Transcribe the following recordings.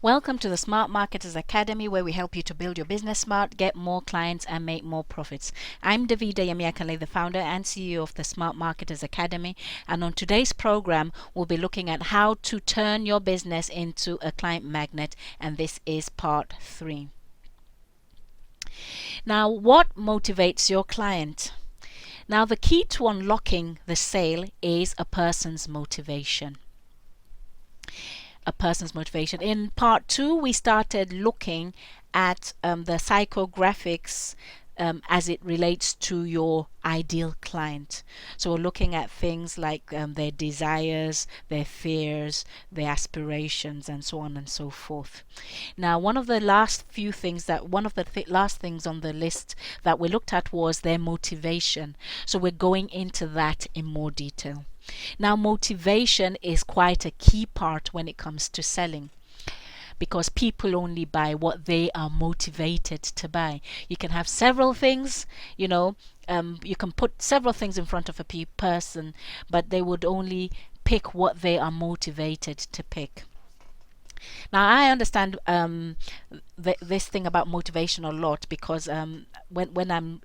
Welcome to the Smart Marketers Academy, where we help you to build your business smart, get more clients, and make more profits. I'm Davida Yamiakale, the founder and CEO of the Smart Marketers Academy. And on today's program, we'll be looking at how to turn your business into a client magnet. And this is part 3. Now, what motivates your client? Now, the key to unlocking the sale is a person's motivation. In part 2, we started looking at the psychographics as it relates to your ideal client. So we're looking at things like their desires, their fears, their aspirations, and so on and so forth. Now, one of the last things on the list that we looked at was their motivation. So we're going into that in more detail. Now, motivation is quite a key part when it comes to selling, because people only buy what they are motivated to buy. You can have several things, you can put several things in front of a person, but they would only pick what they are motivated to pick. Now, I understand this thing about motivation a lot, because when I'm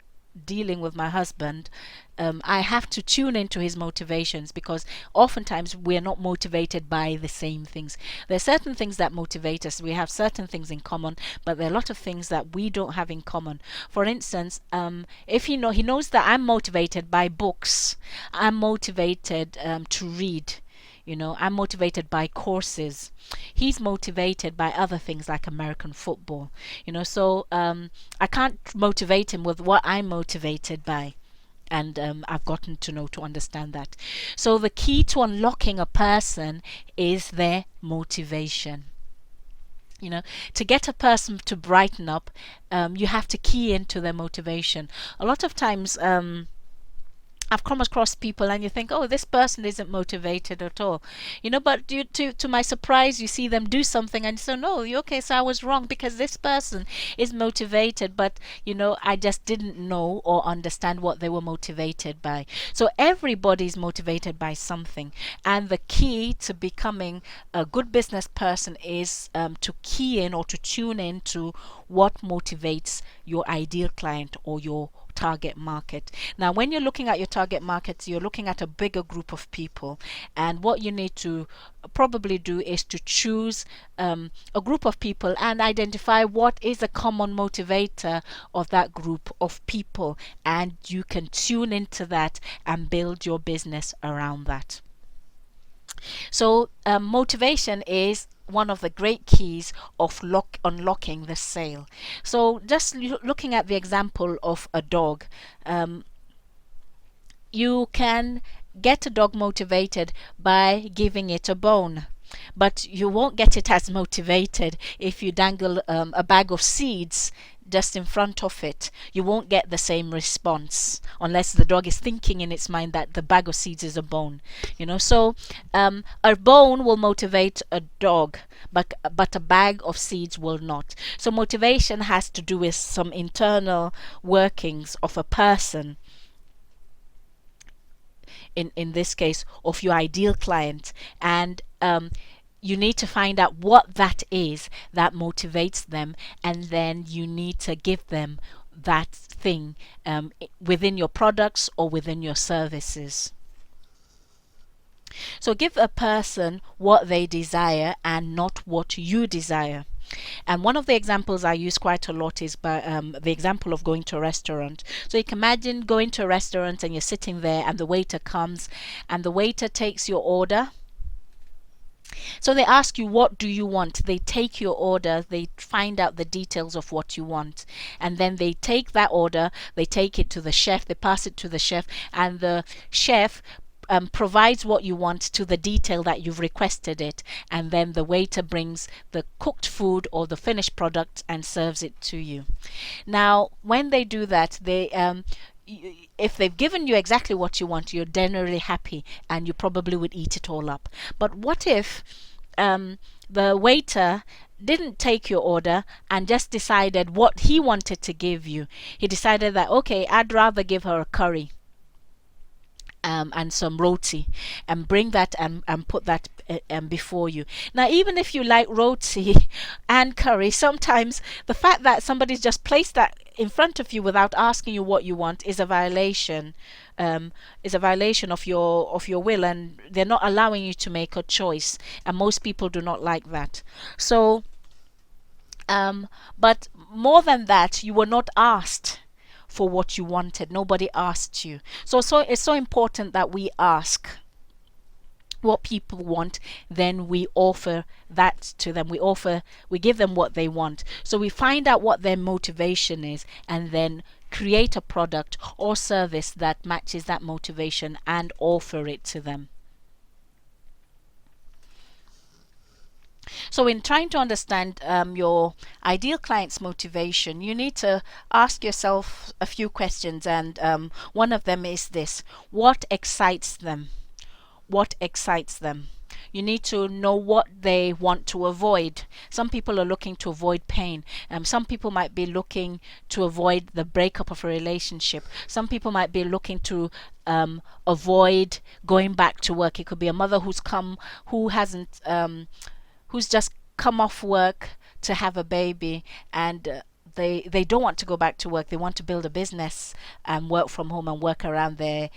dealing with my husband, I have to tune into his motivations, because oftentimes we're not motivated by the same things. There are certain things that motivate us. We have certain things in common, but there are a lot of things that we don't have in common. For instance, if he knows that I'm motivated by books, I'm motivated to read. I'm motivated by courses. He's motivated by other things like American football. So I can't motivate him with what I'm motivated by. And I've gotten to understand that. So the key to unlocking a person is their motivation. To get a person to brighten up, you have to key into their motivation. A lot of times, I've come across people and you think, oh, this person isn't motivated at all. But to my surprise, you see them do something and so, no, okay, so I was wrong, because this person is motivated, but I just didn't know or understand what they were motivated by. So everybody's motivated by something. And the key to becoming a good business person is to key in or to tune in to what motivates your ideal client or your target market. Now, when you're looking at your target market, you're looking at a bigger group of people, and what you need to probably do is to choose a group of people and identify what is a common motivator of that group of people, and you can tune into that and build your business around that. So motivation is one of the great keys of unlocking the sale. So just looking at the example of a dog, you can get a dog motivated by giving it a bone, but you won't get it as motivated if you dangle a bag of seeds just in front of it. You won't get the same response unless the dog is thinking in its mind that the bag of seeds is a bone. So a bone will motivate a dog, but a bag of seeds will not. So motivation has to do with some internal workings of a person, in this case of your ideal client, and you need to find out what that is that motivates them, and then you need to give them that thing within your products or within your services. So give a person what they desire and not what you desire. And one of the examples I use quite a lot is by the example of going to a restaurant. So you can imagine going to a restaurant and you're sitting there and the waiter comes and the waiter takes your order. So they ask you, what do you want? They take your order, they find out the details of what you want, and then they take that order, they take it to the chef, they pass it to the chef, and the chef provides what you want to the detail that you've requested it, and then the waiter brings the cooked food or the finished product and serves it to you. Now, when they do that, if they've given you exactly what you want, you're generally happy and you probably would eat it all up. But what if the waiter didn't take your order and just decided what he wanted to give you? He decided that, okay, I'd rather give her a curry. and some roti, and bring that and put that before you. Now, even if you like roti and curry, sometimes the fact that somebody's just placed that in front of you without asking you what you want is a violation. Is a violation of your will, and they're not allowing you to make a choice. And most people do not like that. So, but more than that, you were not asked for what you wanted. Nobody asked you. So it's so important that we ask what people want, then we offer that to them. We give them what they want. So we find out what their motivation is, and then create a product or service that matches that motivation and offer it to them. So, in trying to understand your ideal client's motivation, you need to ask yourself a few questions, and one of them is this: what excites them? What excites them? You need to know what they want to avoid. Some people are looking to avoid pain. Some people might be looking to avoid the breakup of a relationship. Some people might be looking to avoid going back to work. It could be a mother who hasn't, who's just come off work to have a baby, and they don't want to go back to work. They want to build a business and work from home and work around their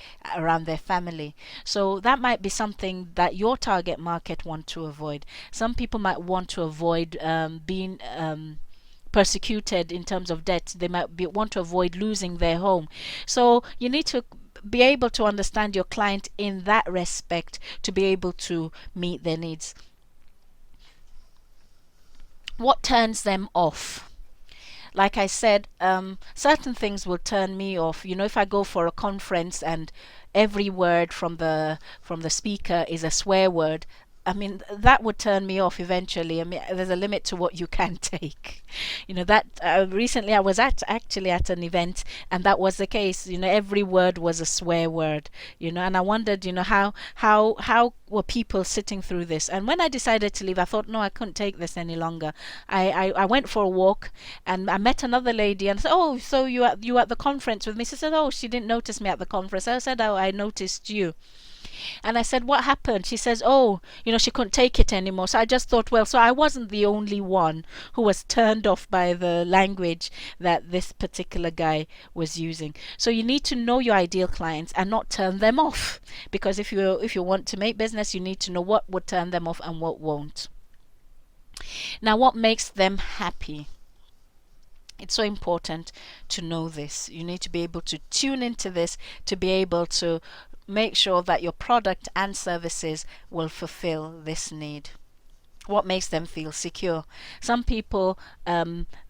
family. So that might be something that your target market want to avoid. Some people might want to avoid being persecuted in terms of debt. They might want to avoid losing their home. So you need to be able to understand your client in that respect to be able to meet their needs. What turns them off? Like I said, certain things will turn me off. If I go for a conference and every word from the speaker is a swear word, I mean, that would turn me off eventually. I mean, there's a limit to what you can take. That recently I was actually at an event, and that was the case. Every word was a swear word. And I wondered, how were people sitting through this? And when I decided to leave, I thought, no, I couldn't take this any longer. I went for a walk, and I met another lady, and said, oh, so you at the conference with me? She said, oh, she didn't notice me at the conference. I said, oh, I noticed you. And I said, what happened? She says, oh, she couldn't take it anymore. So I just thought, well, so I wasn't the only one who was turned off by the language that this particular guy was using. So you need to know your ideal clients and not turn them off. Because if you want to make business, you need to know what would turn them off and what won't. Now, what makes them happy? It's so important to know this. You need to be able to tune into this to be able to make sure that your product and services will fulfill this need. What makes them feel secure? Some people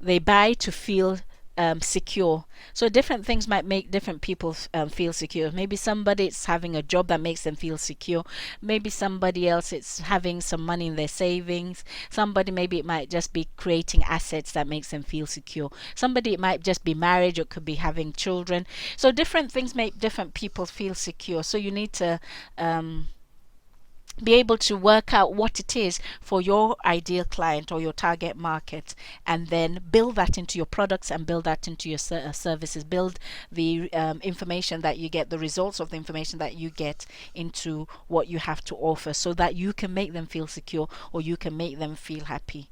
they buy to feel secure. So different things might make different people feel secure. Maybe somebody's having a job that makes them feel secure. Maybe somebody else it's having some money in their savings. Somebody, maybe it might just be creating assets that makes them feel secure. Somebody, it might just be marriage, or it could be having children. So different things make different people feel secure. So you need to be able to work out what it is for your ideal client or your target market, and then build that into your products and build that into your services. Build the information that you get, the results of the information that you get into what you have to offer, so that you can make them feel secure or you can make them feel happy,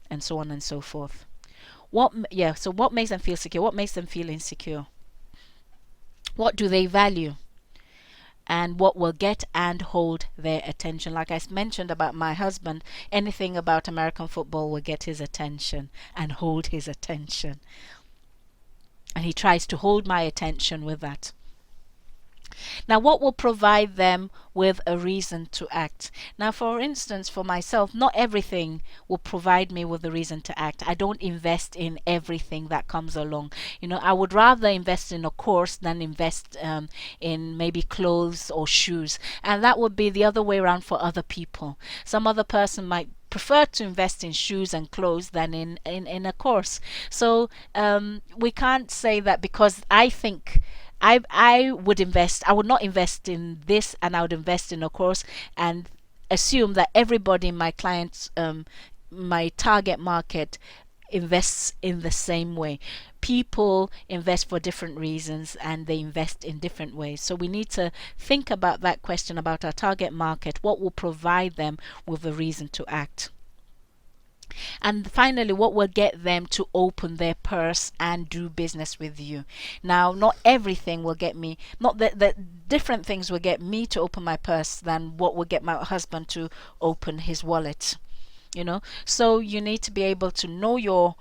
and so on and so forth. So what makes them feel secure? What makes them feel insecure? What do they value? And what will get and hold their attention? Like I mentioned about my husband, anything about American football will get his attention and hold his attention. And he tries to hold my attention with that. Now, what will provide them with a reason to act? Now, for instance, for myself, not everything will provide me with a reason to act. I don't invest in everything that comes along. I would rather invest in a course than invest in maybe clothes or shoes. And that would be the other way around for other people. Some other person might prefer to invest in shoes and clothes than in a course. So we can't say that because I think I would not invest in this and I would invest in a course and assume that everybody in my clients, my target market invests in the same way. people invest for different reasons and they invest in different ways. So we need to think about that question about our target market. What will provide them with a reason to act? And finally, what will get them to open their purse and do business with you? Now, not everything will get me, not that different things will get me to open my purse than what will get my husband to open his wallet. So you need to be able to know your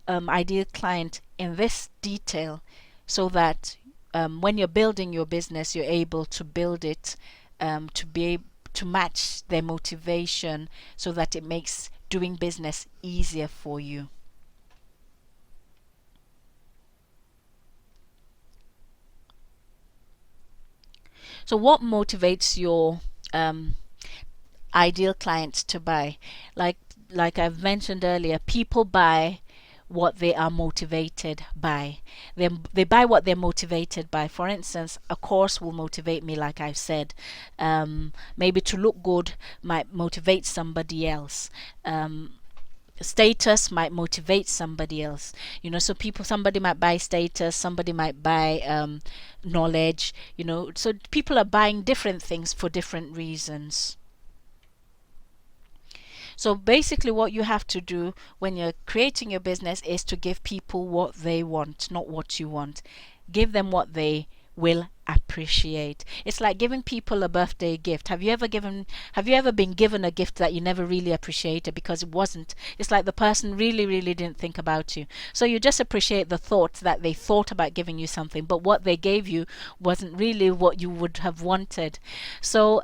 ideal client in this detail, so that when you're building your business, you're able to build it to be able to match their motivation, so that it makes doing business easier for you. So what motivates your ideal clients to buy? Like I've mentioned earlier, people buy what they are motivated by. They buy what they're motivated by. For instance, a course will motivate me, like I've said. Maybe to look good might motivate somebody else. Status might motivate somebody else. So somebody might buy status, somebody might buy knowledge. So people are buying different things for different reasons. So basically what you have to do when you're creating your business is to give people what they want, not what you want. Give them what they will appreciate. It's like giving people a birthday gift. Have you ever been given a gift that you never really appreciated because it wasn't, it's like the person really didn't think about you. So you just appreciate the thought that they thought about giving you something, but what they gave you wasn't really what you would have wanted. So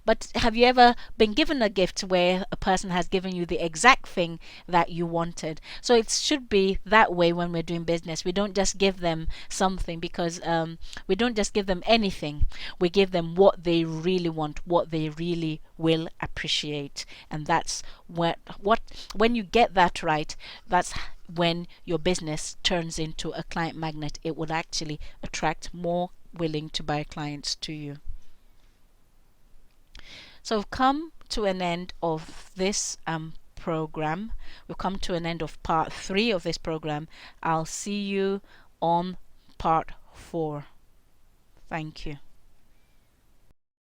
but have you ever been given a gift where a person has given you the exact thing that you wanted? So it should be that way when we're doing business. We don't just give them something, because we don't just give them anything. We give them what they really want, what they really will appreciate. And that's when you get that right, that's when your business turns into a client magnet. It would actually attract more willing to buy clients to you. So we've come to an end of this program. We've come to an end of part 3 of this program. I'll see you on part 4. Thank you.